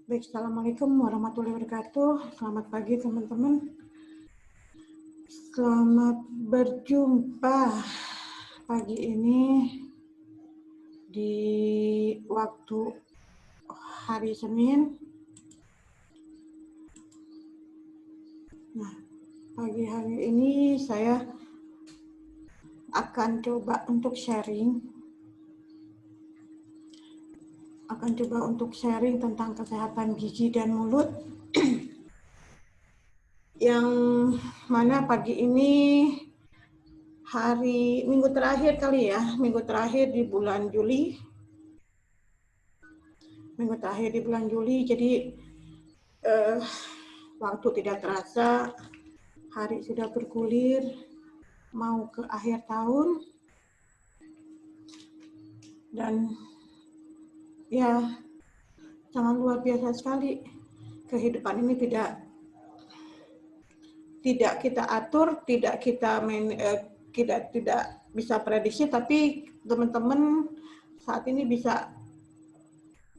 Baik, Assalamualaikum warahmatullahi wabarakatuh. Selamat pagi teman-teman. Selamat berjumpa pagi ini di waktu hari Senin. Nah, pagi hari ini saya akan coba untuk sharing tentang kesehatan gigi dan mulut yang mana pagi ini minggu terakhir di bulan Juli. Jadi waktu tidak terasa, hari sudah bergulir, mau ke akhir tahun, dan ya sangat luar biasa sekali. Kehidupan ini tidak kita atur, tidak bisa prediksi, tapi teman-teman saat ini bisa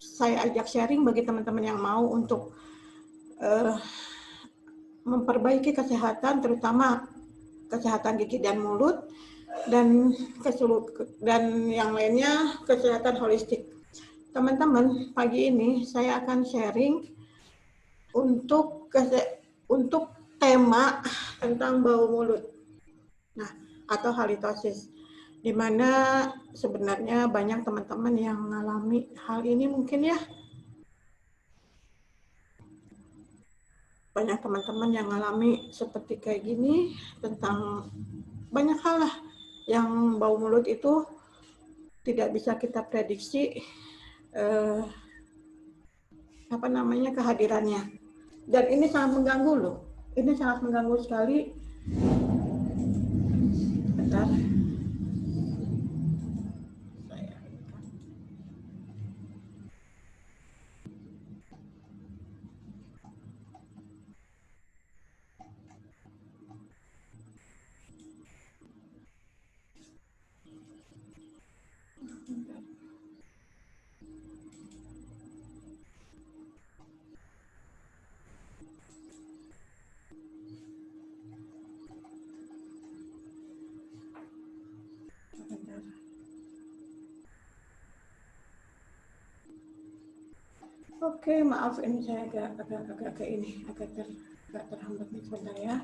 saya ajak sharing bagi teman-teman yang mau untuk memperbaiki kesehatan, terutama kesehatan gigi dan mulut, dan yang lainnya kesehatan holistik. Teman-teman, pagi ini saya akan sharing untuk tema tentang bau mulut, atau halitosis, di mana sebenarnya banyak teman-teman yang mengalami hal ini mungkin ya. Banyak teman-teman yang mengalami seperti kayak gini, tentang banyak hal lah yang bau mulut itu tidak bisa kita prediksi kehadirannya, dan ini sangat mengganggu loh. Ini sangat mengganggu sekali. Bentar. Oke, maaf ini saya agak terhambat nih, sebentar ya.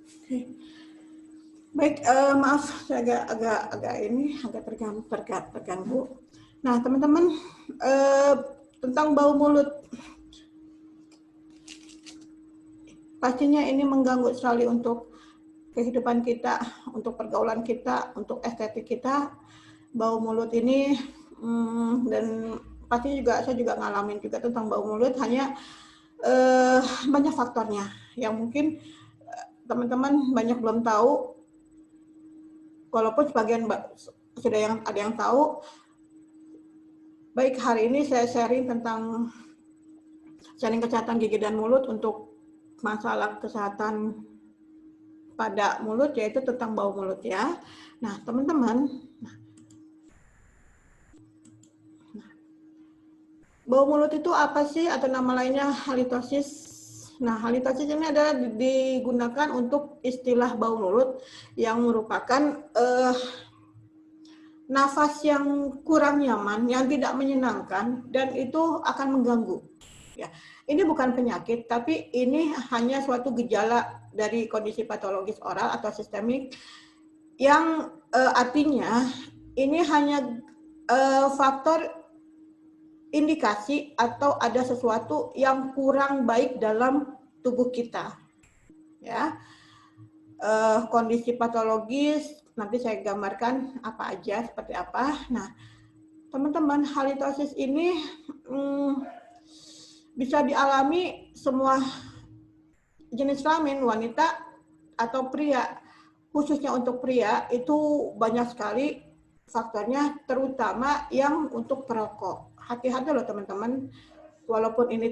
Oke. Baik, maaf saya agak terganggu. Nah, teman-teman, tentang bau mulut, pastinya ini mengganggu sekali untuk kehidupan kita, untuk pergaulan kita, untuk estetik kita. Bau mulut ini, dan pasti saya juga ngalamin juga tentang bau mulut, hanya banyak faktornya yang mungkin teman-teman banyak belum tahu, walaupun sebagian sudah ada yang tahu. Baik, hari ini saya sharing kesehatan gigi dan mulut untuk masalah kesehatan pada mulut, yaitu tentang bau mulut ya. Nah, teman-teman, bau mulut itu apa sih, atau nama lainnya halitosis? Nah, halitosis ini adalah digunakan untuk istilah bau mulut yang merupakan nafas yang kurang nyaman, yang tidak menyenangkan, dan itu akan mengganggu. Ya, ini bukan penyakit, tapi ini hanya suatu gejala dari kondisi patologis oral atau sistemik, yang artinya ini hanya faktor indikasi atau ada sesuatu yang kurang baik dalam tubuh kita. Ya, kondisi patologis nanti saya gambarkan apa aja, seperti apa. Nah, teman-teman, halitosis ini bisa dialami semua jenis kelamin, wanita atau pria. Khususnya untuk pria itu banyak sekali faktornya, terutama yang untuk perokok. Hati-hati loh teman-teman, walaupun ini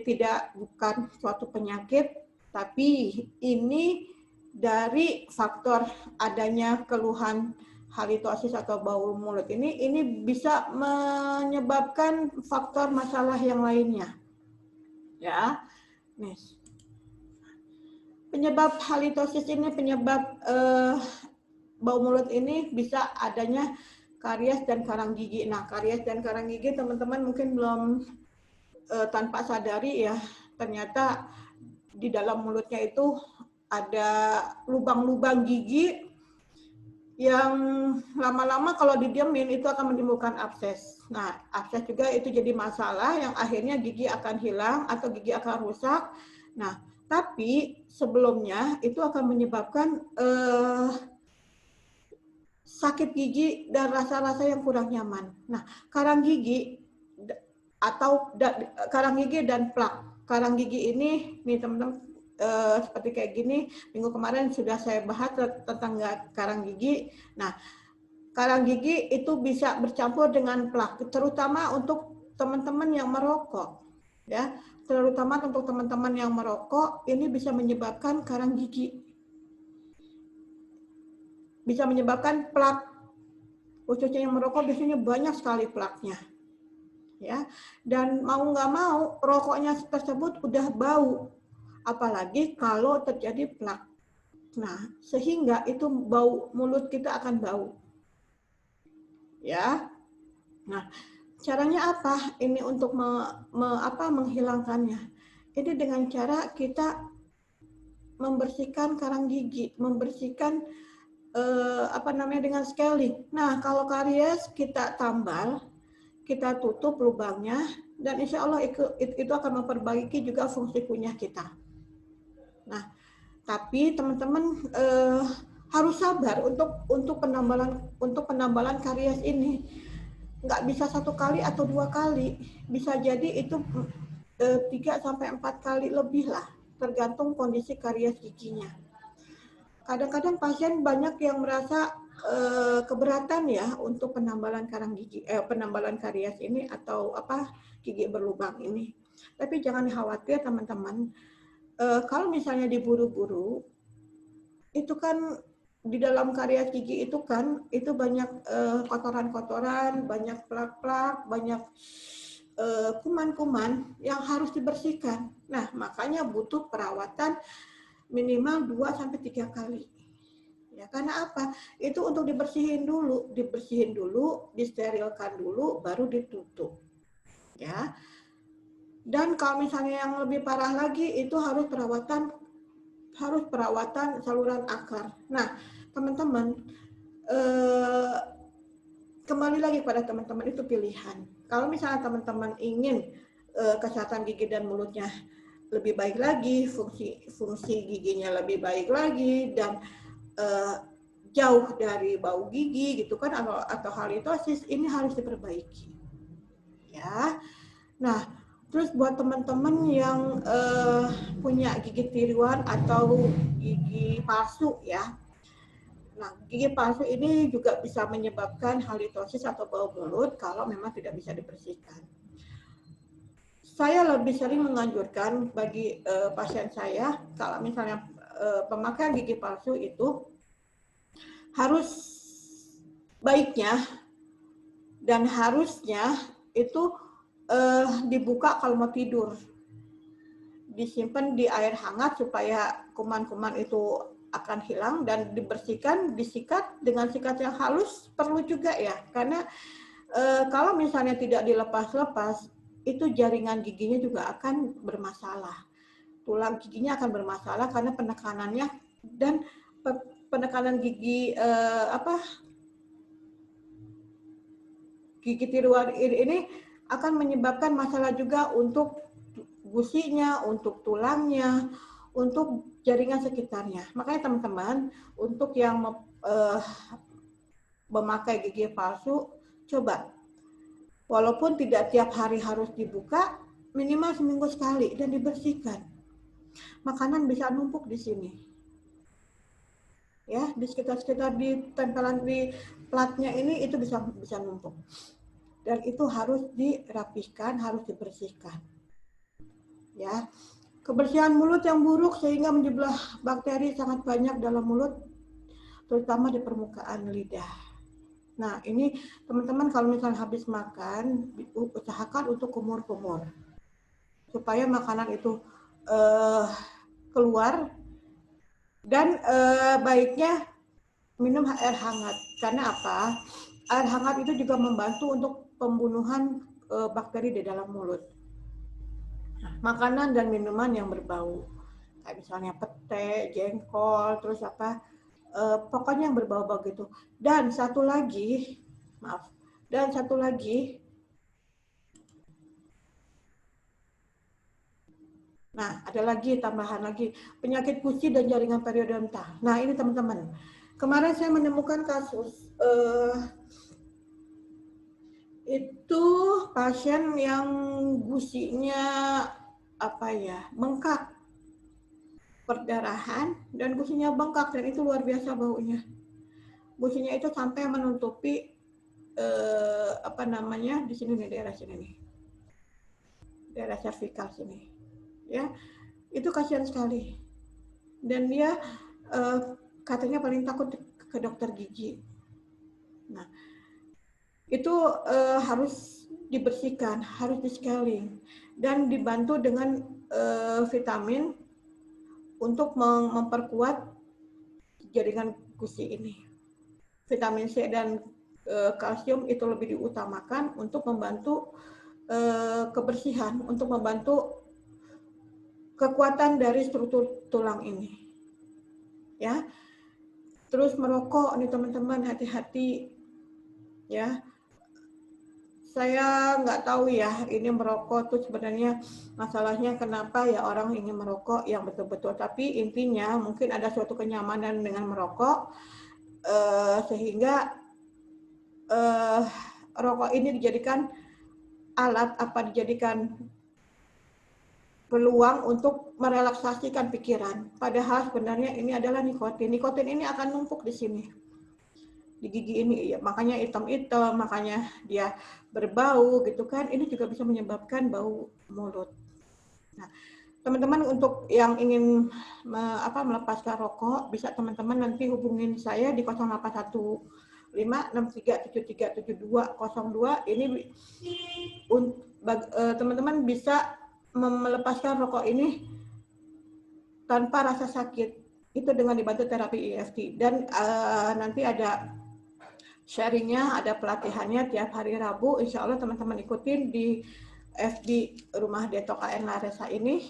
bukan suatu penyakit, Tapi ini dari faktor adanya keluhan halitosis atau bau mulut ini bisa menyebabkan faktor masalah yang lainnya. Ya, nih. Penyebab halitosis ini, penyebab bau mulut ini bisa adanya karies dan karang gigi. Nah, karies dan karang gigi teman-teman mungkin belum tanpa sadari ya, ternyata di dalam mulutnya itu ada lubang-lubang gigi yang lama-lama kalau didiamin itu akan menimbulkan abses. Nah, abses juga itu jadi masalah yang akhirnya gigi akan hilang atau gigi akan rusak. Nah, tapi sebelumnya itu akan menyebabkan sakit gigi dan rasa-rasa yang kurang nyaman. Nah, karang gigi atau karang gigi dan plak. Karang gigi ini nih teman-teman seperti kayak gini, minggu kemarin sudah saya bahas tentang karang gigi. Nah, karang gigi itu bisa bercampur dengan plak, terutama untuk teman-teman yang merokok. Ya, terutama untuk teman-teman yang merokok, ini bisa menyebabkan karang gigi. Bisa menyebabkan plak. Khususnya yang merokok biasanya banyak sekali plaknya. Ya, dan mau nggak mau rokoknya tersebut udah bau, apalagi kalau terjadi plak. Nah, sehingga itu bau mulut kita akan bau. Ya. Nah, caranya apa? Ini untuk menghilangkannya. Ini dengan cara kita membersihkan karang gigi, membersihkan dengan scaling. Nah, kalau karies kita tambal, kita tutup lubangnya, dan insya Allah itu akan memperbaiki juga fungsi kunyah kita. Nah, tapi teman-teman harus sabar untuk penambalan karies ini. Nggak bisa 1 kali atau 2 kali, bisa jadi itu 3-4 kali lebih lah, tergantung kondisi karies giginya. Kadang-kadang pasien banyak yang merasa keberatan ya untuk penambalan penambalan karies ini atau gigi berlubang ini. Tapi jangan khawatir teman-teman, kalau misalnya diburu-buru, itu kan di dalam karies gigi itu kan itu banyak kotoran-kotoran, banyak plak-plak, banyak kuman-kuman yang harus dibersihkan. Nah, makanya butuh perawatan minimal 2-3 kali. Ya, karena apa? Itu untuk dibersihin dulu, disterilkan dulu, baru ditutup. Ya. Dan kalau misalnya yang lebih parah lagi itu harus perawatan saluran akar. Nah, teman-teman, kembali lagi pada teman-teman itu pilihan. Kalau misalnya teman-teman ingin kesehatan gigi dan mulutnya lebih baik lagi, fungsi giginya lebih baik lagi, dan jauh dari bau gigi gitu kan atau halitosis, ini harus diperbaiki. Ya. Nah, terus buat teman-teman yang punya gigi tiruan atau gigi palsu ya. Nah, gigi palsu ini juga bisa menyebabkan halitosis atau bau mulut kalau memang tidak bisa dibersihkan. Saya lebih sering menganjurkan bagi pasien saya, kalau misalnya pemakaian gigi palsu itu harus baiknya dan harusnya itu dibuka kalau mau tidur. Disimpan di air hangat supaya kuman-kuman itu akan hilang, dan dibersihkan, disikat dengan sikat yang halus perlu juga ya, karena kalau misalnya tidak dilepas-lepas itu jaringan giginya juga akan bermasalah, tulang giginya akan bermasalah karena penekanannya, dan penekanan gigi gigi tiruan ini akan menyebabkan masalah juga untuk gusinya, untuk tulangnya, untuk jaringan sekitarnya. Makanya teman-teman, untuk yang memakai gigi palsu, coba. Walaupun tidak tiap hari harus dibuka, minimal seminggu sekali dan dibersihkan. Makanan bisa numpuk di sini. Ya, di sekitar di tempelan di platnya ini itu bisa numpuk. Dan itu harus dirapihkan, harus dibersihkan. Ya. Kebersihan mulut yang buruk sehingga menjumlah bakteri sangat banyak dalam mulut, terutama di permukaan lidah. Nah, ini teman-teman kalau misalnya habis makan, usahakan untuk kumur-kumur. Supaya makanan itu keluar, dan baiknya minum air hangat. Karena apa? Air hangat itu juga membantu untuk pembunuhan bakteri di dalam mulut. Makanan dan minuman yang berbau, kayak misalnya pete, jengkol, terus apa, pokoknya yang berbau-bau gitu. Dan satu lagi, nah ada lagi tambahan lagi, penyakit gusi dan jaringan periodontal. Nah ini teman-teman, kemarin saya menemukan kasus itu pasien yang gusinya bengkak, perdarahan dan gusinya bengkak, dan itu luar biasa baunya. Gusinya itu sampai menutupi di sini nih, daerah sini nih, daerah cervical sini, ya itu kasihan sekali. Dan dia katanya paling takut ke dokter gigi. Nah itu harus dibersihkan, harus di scaling dan dibantu dengan vitamin untuk memperkuat jaringan gusi ini. Vitamin C dan kalsium itu lebih diutamakan untuk membantu kebersihan, untuk membantu kekuatan dari struktur tulang ini. Ya. Terus merokok nih teman-teman, hati-hati ya. Saya nggak tahu ya, ini merokok tuh sebenarnya masalahnya kenapa ya orang ingin merokok yang betul-betul. Tapi intinya mungkin ada suatu kenyamanan dengan merokok, sehingga rokok ini dijadikan dijadikan peluang untuk merelaksasikan pikiran. Padahal sebenarnya ini adalah nikotin. Nikotin ini akan numpuk di sini, di gigi ini, ya, makanya hitam-hitam, makanya dia berbau gitu kan. Ini juga bisa menyebabkan bau mulut. Nah, teman-teman untuk yang ingin melepaskan rokok, bisa teman-teman nanti hubungin saya di 081563737202. Ini teman-teman bisa melepaskan rokok ini tanpa rasa sakit, itu dengan dibantu terapi EFT. Dan nanti ada sharingnya, ada pelatihannya tiap hari Rabu. Insya Allah teman-teman ikutin di FB Rumah Detok KN Laresa ini.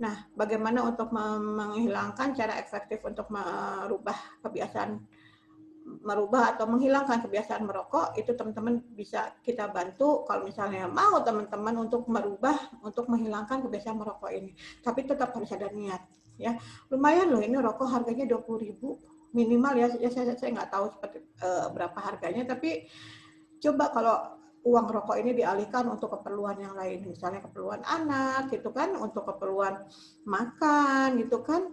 Nah, bagaimana untuk menghilangkan, cara efektif untuk merubah atau menghilangkan kebiasaan merokok, itu teman-teman bisa kita bantu kalau misalnya mau teman-teman untuk merubah, untuk menghilangkan kebiasaan merokok ini. Tapi tetap harus ada niat ya. Lumayan loh, ini rokok harganya 20.000 minimal ya. Saya nggak tahu seperti berapa harganya, tapi coba kalau uang rokok ini dialihkan untuk keperluan yang lain, misalnya keperluan anak gitu kan, untuk keperluan makan gitu kan.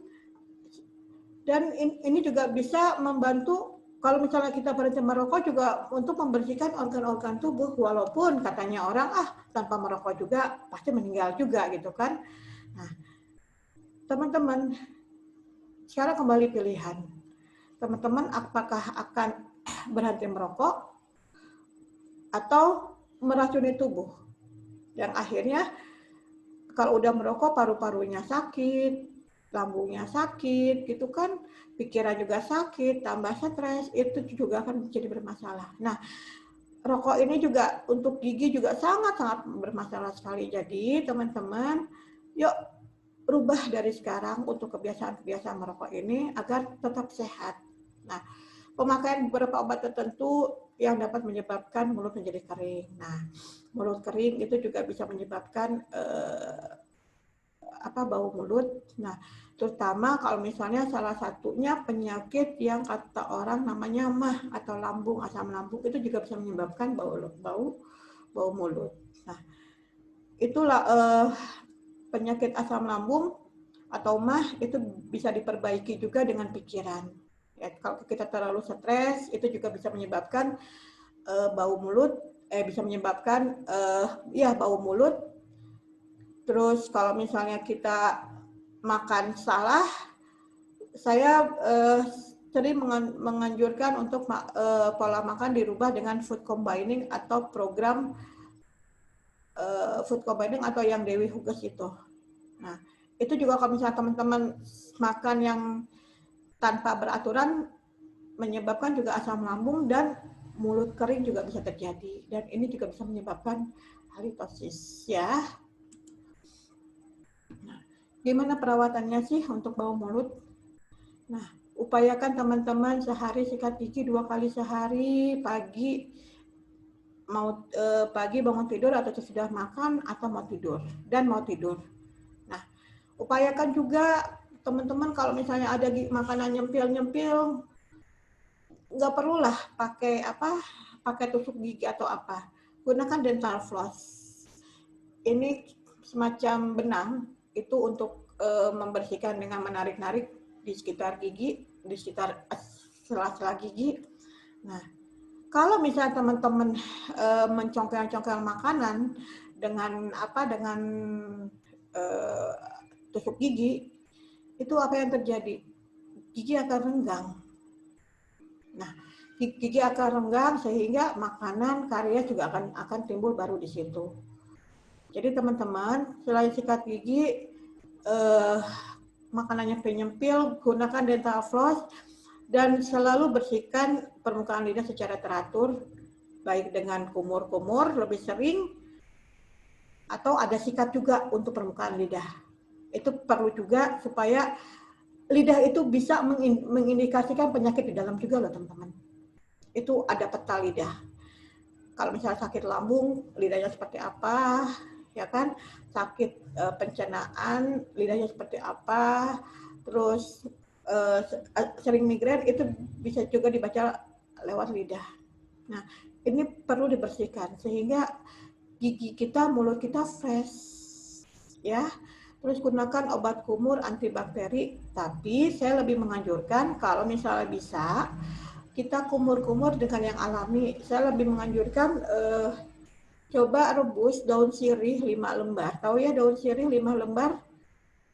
Dan ini juga bisa membantu kalau misalnya kita berhenti merokok juga untuk membersihkan organ-organ tubuh, walaupun katanya orang tanpa merokok juga pasti meninggal juga gitu kan. Nah, teman-teman, sekarang kembali pilihan. Teman-teman apakah akan berhenti merokok atau meracuni tubuh? Yang akhirnya kalau udah merokok paru-parunya sakit, lambungnya sakit gitu kan, pikiran juga sakit, tambah stres, itu juga akan menjadi bermasalah. Nah, rokok ini juga untuk gigi juga sangat-sangat bermasalah sekali. Jadi teman-teman, yuk rubah dari sekarang untuk kebiasaan-kebiasaan merokok ini agar tetap sehat. Nah, pemakaian beberapa obat tertentu yang dapat menyebabkan mulut menjadi kering. Nah, mulut kering itu juga bisa menyebabkan bau mulut. Nah, terutama kalau misalnya salah satunya penyakit yang kata orang namanya MAH atau lambung, asam lambung, itu juga bisa menyebabkan bau mulut. Nah, itulah penyakit asam lambung atau MAH itu bisa diperbaiki juga dengan pikiran. Ya, kalau kita terlalu stres, itu juga bisa menyebabkan bau mulut, bisa menyebabkan bau mulut Terus kalau misalnya kita makan salah, saya sering menganjurkan untuk pola makan dirubah dengan food combining atau program food combining atau yang Dewi Huges itu. Nah, itu juga kalau misalnya teman-teman makan yang tanpa beraturan menyebabkan juga asam lambung dan mulut kering juga bisa terjadi, dan ini juga bisa menyebabkan halitosis ya. Nah, gimana perawatannya sih untuk bau mulut? Nah, upayakan teman-teman sehari sikat gigi 2 kali sehari, pagi pagi bangun tidur atau sesudah makan atau mau tidur dan mau tidur. Nah, upayakan juga teman-teman kalau misalnya ada makanan nyempil-nyempil, nggak perlulah pakai tusuk gigi atau apa, gunakan dental floss. Ini semacam benang itu untuk membersihkan dengan menarik-narik di sekitar gigi, di sekitar sela-sela gigi. Nah, kalau misalnya teman-teman mencongkel-congkel makanan dengan tusuk gigi, itu apa yang terjadi? Gigi akan renggang. Nah, gigi akan renggang sehingga makanan karies juga akan timbul baru di situ. Jadi teman-teman, selain sikat gigi, makanannya penyempil, gunakan dental floss dan selalu bersihkan permukaan lidah secara teratur, baik dengan kumur-kumur lebih sering atau ada sikat juga untuk permukaan lidah. Itu perlu juga supaya lidah itu bisa mengindikasikan penyakit di dalam juga loh teman-teman. Itu ada peta lidah. Kalau misalnya sakit lambung, lidahnya seperti apa, ya kan? Sakit pencernaan, lidahnya seperti apa. Terus sering migrain, itu bisa juga dibaca lewat lidah. Nah, ini perlu dibersihkan sehingga gigi kita, mulut kita fresh, ya. Terus gunakan obat kumur antibakteri, tapi saya lebih menganjurkan kalau misalnya bisa kita kumur-kumur dengan yang alami. Saya lebih menganjurkan coba rebus daun sirih 5 lembar. Tahu ya daun sirih 5 lembar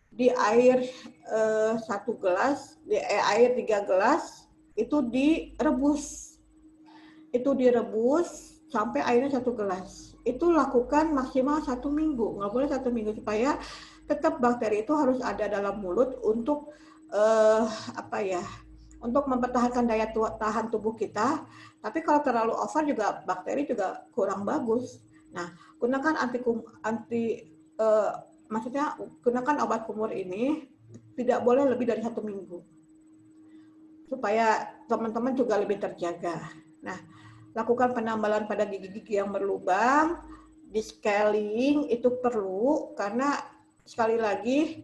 di air 1 gelas, di air 3 gelas, itu direbus. Itu direbus sampai airnya 1 gelas. Itu lakukan maksimal 1 minggu, nggak boleh 1 minggu supaya tetap bakteri itu harus ada dalam mulut untuk untuk mempertahankan daya tahan tubuh kita. Tapi kalau terlalu over juga bakteri juga kurang bagus. Nah, gunakan gunakan obat kumur ini tidak boleh lebih dari 1 minggu supaya teman-teman juga lebih terjaga. Nah, lakukan penambalan pada gigi-gigi yang berlubang, di scaling itu perlu karena sekali lagi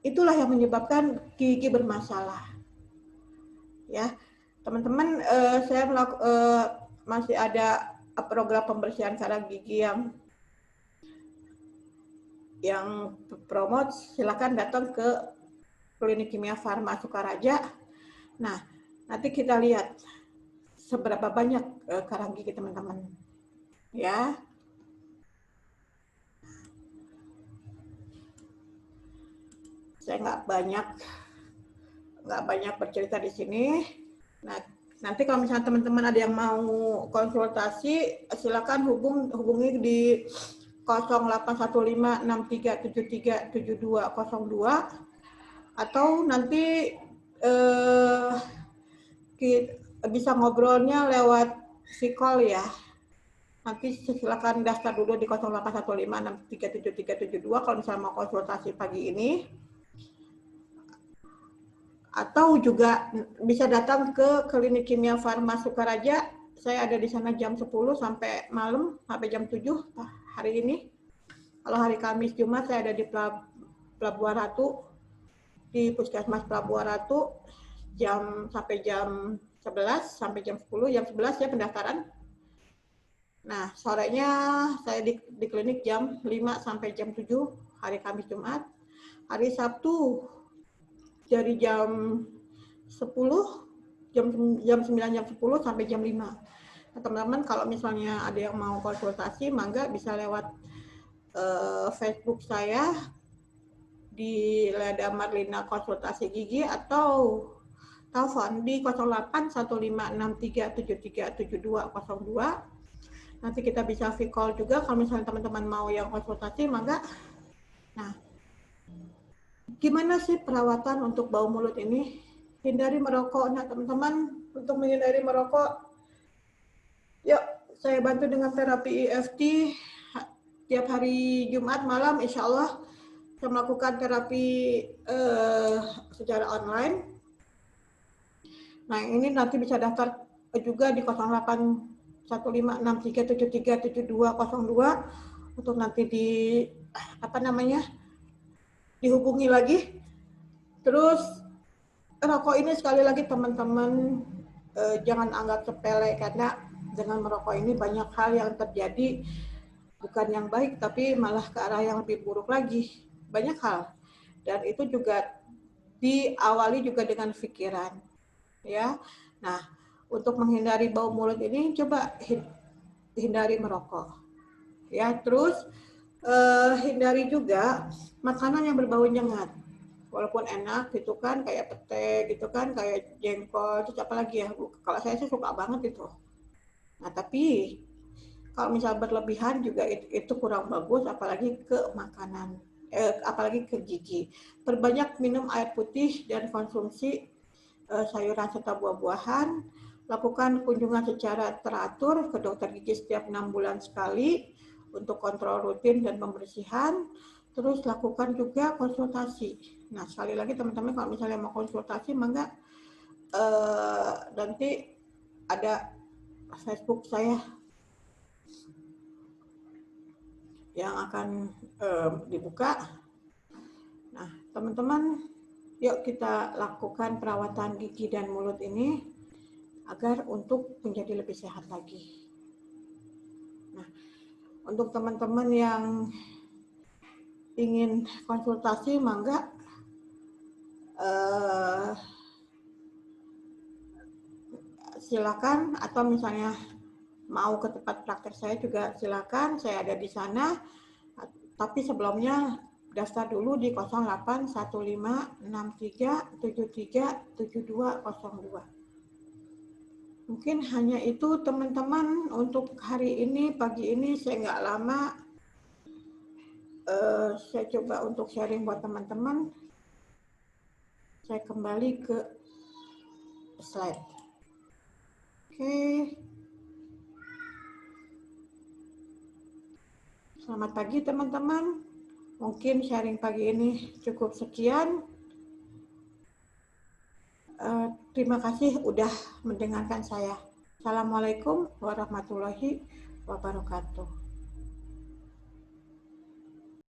itulah yang menyebabkan gigi bermasalah. Ya, teman-teman, saya masih ada program pembersihan karang gigi yang promote, silakan datang ke Klinik Kimia Farma Sukaraja. Nah, nanti kita lihat seberapa banyak karang gigi teman-teman. Ya. Saya nggak banyak bercerita di sini. Nah, nanti kalau misalnya teman-teman ada yang mau konsultasi, silakan hubungi di 081563737202 atau nanti bisa ngobrolnya lewat call ya. Nanti silakan daftar dulu di 0815637372 kalau misalnya mau konsultasi pagi ini. Atau juga bisa datang ke Klinik Kimia Farma Sukaraja. Saya ada di sana jam 10 sampai malam, sampai jam 7 hari ini. Kalau hari Kamis Jumat saya ada di Pelabuhan Ratu, di Puskesmas Pelabuhan Ratu, sampai jam 11 sampai jam 10, jam 11 ya pendaftaran. Nah, sorenya saya di klinik jam 5 sampai jam 7 hari Kamis Jumat. Hari Sabtu dari jam 10, jam 9, jam 10 sampai jam 5. teman-teman kalau misalnya ada yang mau konsultasi, mangga bisa lewat Facebook saya di Leda Marlina Konsultasi Gigi atau telepon di 081563737202. Nanti kita bisa via call juga kalau misalnya teman-teman mau yang konsultasi, mangga. Nah, gimana sih perawatan untuk bau mulut ini? Hindari merokok. Nah, teman-teman, untuk menghindari merokok, yuk saya bantu dengan terapi EFT tiap hari Jumat malam, insya Allah saya melakukan terapi secara online. Nah, ini nanti bisa daftar juga di 081563737202 untuk nanti dihubungi lagi. Terus rokok ini sekali lagi teman-teman jangan anggap sepele, karena dengan merokok ini banyak hal yang terjadi bukan yang baik, tapi malah ke arah yang lebih buruk lagi. Banyak hal. Dan itu juga diawali juga dengan pikiran. Ya. Nah, untuk menghindari bau mulut ini coba hindari merokok. Ya, terus hindari juga makanan yang berbau nyengat. Walaupun enak gitu kan, kayak pete gitu kan, kayak jengkol, terus apa lagi ya, kalau saya sih suka banget itu. Nah, tapi kalau misal berlebihan juga itu kurang bagus, apalagi ke makanan, apalagi ke gigi. Perbanyak minum air putih dan konsumsi sayuran serta buah-buahan. Lakukan kunjungan secara teratur ke dokter gigi setiap 6 bulan sekali untuk kontrol rutin dan pembersihan. Terus lakukan juga konsultasi. Nah, sekali lagi teman-teman kalau misalnya mau konsultasi, mangga nanti ada Facebook saya yang akan dibuka. Nah, teman-teman, yuk kita lakukan perawatan gigi dan mulut ini agar untuk menjadi lebih sehat lagi. Nah, untuk teman-teman yang ingin konsultasi, mangga silakan, atau misalnya mau ke tempat praktek saya juga silakan, saya ada di sana. Tapi sebelumnya daftar dulu di 081563737202. Mungkin hanya itu teman-teman untuk hari ini, pagi ini saya nggak lama. Saya coba untuk sharing buat teman-teman. Saya kembali ke slide. Oke. Selamat pagi teman-teman. Mungkin sharing pagi ini cukup sekian. Terima kasih udah mendengarkan saya. Assalamualaikum warahmatullahi wabarakatuh.